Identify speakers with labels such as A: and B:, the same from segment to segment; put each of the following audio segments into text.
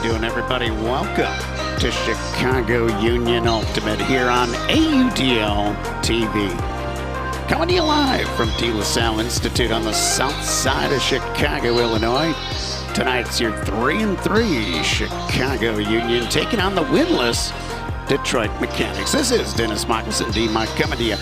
A: doing, everybody? Welcome to Chicago Union Ultimate here on AUDL TV. Coming to you live from De La Salle Institute on the south side of Chicago, Illinois. Tonight's your 3-3 Chicago Union taking on the winless Detroit Mechanix. This is Dennis Michelson, D-Mike, coming to you.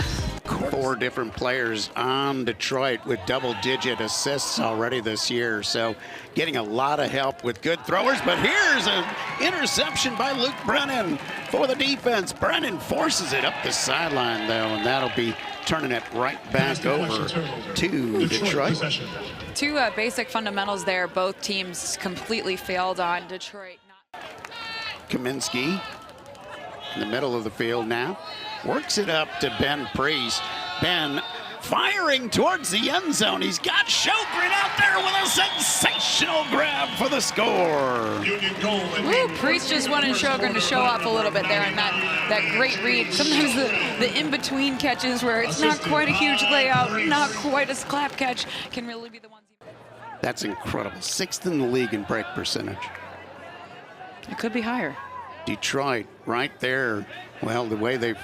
A: 4 different players on Detroit with double-digit assists already this year. So getting a lot of help with good throwers. But here's an interception by Luke Brennan for the defense. Brennan forces it up the sideline, though, and that'll be turning it right back over to Detroit.
B: Two basic fundamentals there. Both teams completely failed on. Detroit.
A: Kaminsky in the middle of the field now. Works it up to Ben Priest. Ben firing towards the end zone. He's got Sjogren out there with a sensational grab for the score.
B: Woo, Priest just wanted Sjogren to show off a little bit there, and that great read. Sometimes the in-between catches where it's not quite a huge layout, not quite a slap catch, can really be the ones.
A: That's incredible. 6th in the league in break percentage.
B: It could be higher.
A: Detroit right there. Well, the way they've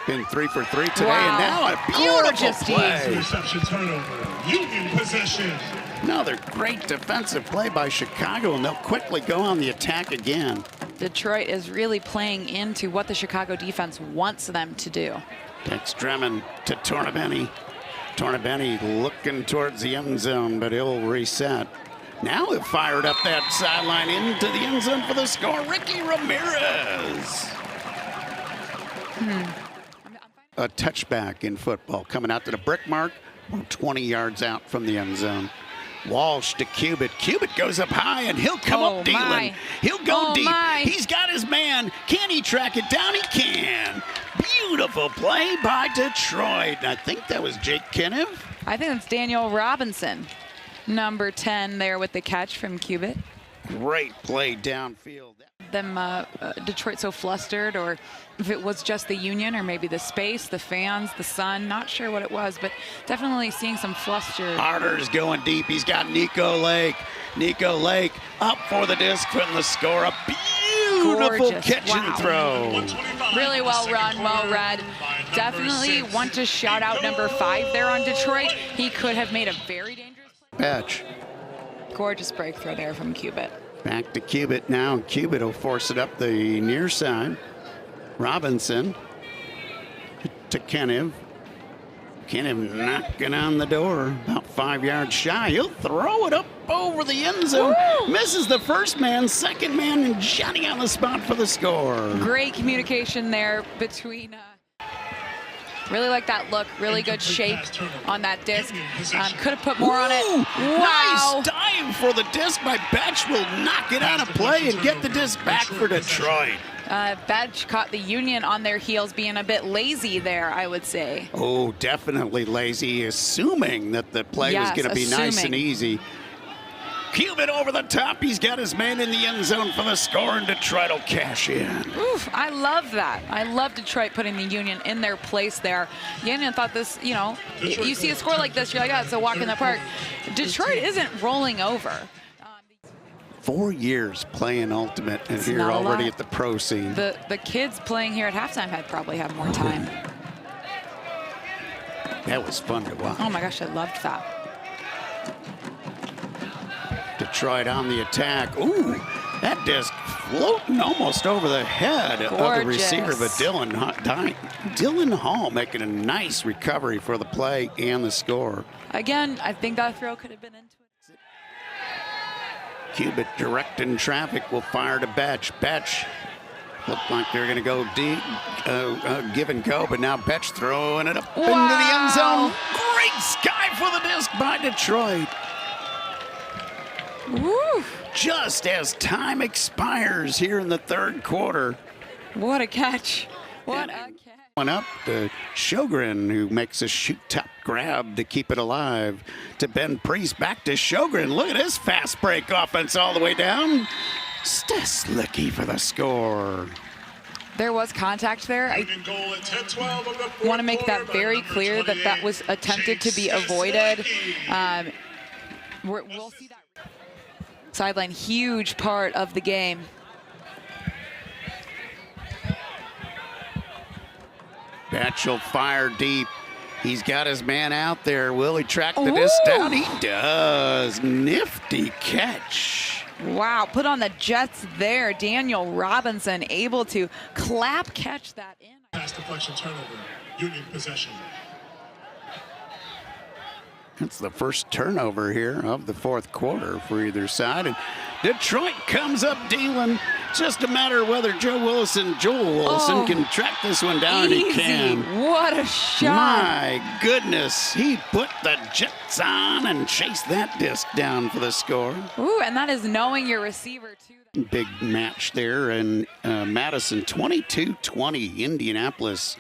A: been 3 for 3 today,
B: wow.
A: And now a beautiful play.
C: Reception turnover, Union possession.
A: Another great defensive play by Chicago, and they'll quickly go on the attack again.
B: Detroit is really playing into what the Chicago defense wants them to do.
A: Tex Drummond to Tornabeni. Tornabeni looking towards the end zone, but he'll reset. Now it fired up that sideline into the end zone for the score. Ricky Ramirez. A touchback in football coming out to the brick mark, 20 yards out from the end zone. Walsh to Cubitt. Cubitt goes up high, and he'll come up dealing. He'll go deep. He's got his man. Can he track it down? He can. Beautiful play by Detroit. I think that was Jake Kinniv.
B: I think it's Daniel Robinson, number 10 there with the catch from Cubitt.
A: Great play downfield.
B: Detroit so flustered, or if it was just the Union, or maybe the space, the fans, the sun, not sure what it was, but definitely seeing some fluster.
A: Harder's going deep. He's got Nico Lake. Nico Lake up for the disc from the score. A beautiful catch and throw.
B: Really well run, well read. Definitely want to shout out number 5 there on Detroit. He could have made a very dangerous
A: catch.
B: Gorgeous breakthrough there from Cubitt.
A: Back to Cubitt now. Cubitt will force it up the near side. Robinson to Kinniv. Kinniv knocking on the door, about 5 yards shy. He'll throw it up over the end zone.
B: Woo!
A: Misses the first man, second man, and Johnny on the spot for the score.
B: Great communication there between. Really like that look, really good shape on that disc. Could have put more on it. Wow.
A: Nice dive for the disc by Betch. Will knock it out of play and get the disc back for Detroit.
B: Betch caught the Union on their heels, being a bit lazy there, I would say.
A: Oh, definitely lazy, assuming that the play was going to be nice and easy. Cubitt over the top. He's got his man in the end zone for the score, and Detroit will cash in.
B: Oof, I love that. I love Detroit putting the Union in their place there. Union thought this, you know, you see a score like this, you're like, oh, it's a walk in the park. Detroit isn't rolling over.
A: 4 years playing Ultimate, and here already at the pro scene.
B: The kids playing here at halftime had probably had more time.
A: That was fun to watch.
B: Oh my gosh, I loved that.
A: Detroit on the attack. Ooh, that disc floating almost over the head of the receiver, but Dylan Hall making a nice recovery for the play and the score.
B: Again, I think that throw could have been into it.
A: Cubitt directing traffic will fire to Betch. Betch looked like they're going to go deep, give and go, but now Betch throwing it up into the end zone. Great sky for the disc by Detroit.
B: Woo.
A: Just as time expires here in the third quarter.
B: What a catch. What a catch.
A: One up to Sjogren, who makes a shoot-top grab to keep it alive. To Ben Priest, back to Sjogren. Look at his fast break offense all the way down. Steslicky for the score.
B: There was contact there. I want to make that very clear that that was attempted to be avoided. We'll see that. sideline, huge part of the game.
A: Batchel fire deep. He's got his man out there. Will he track the disc down? He does. Nifty catch.
B: Wow, put on the Jets there. Daniel Robinson able to clap catch that in.
C: Pass deflection turnover. Union possession.
A: That's the first turnover here of the fourth quarter for either side. And Detroit comes up dealing. Just a matter of whether Joel Willison can track this one down, and he can.
B: What a shot.
A: My goodness. He put the Jets on and chased that disc down for the score.
B: Ooh, and that is knowing your receiver, too.
A: Big match there in Madison, 22-20. Indianapolis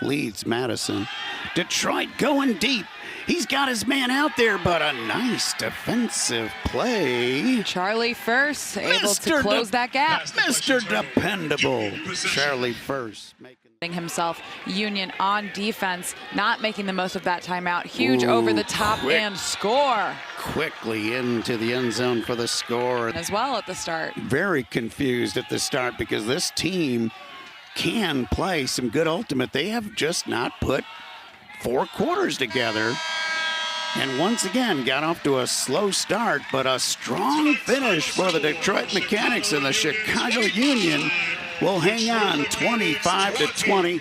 A: leads Madison. Detroit going deep. He's got his man out there, but a nice defensive play.
B: Charlie First able to close that gap.
A: Mr. Dependable, Charlie First.
B: Himself, Union on defense, not making the most of that timeout. Huge over the top and score.
A: Quickly into the end zone for the score.
B: As well at the start.
A: Very confused at the start because this team can play some good ultimate. They have just not put 4 quarters together. And once again, got off to a slow start, but a strong finish for the Detroit Mechanix, and the Chicago Union will hang on 25-20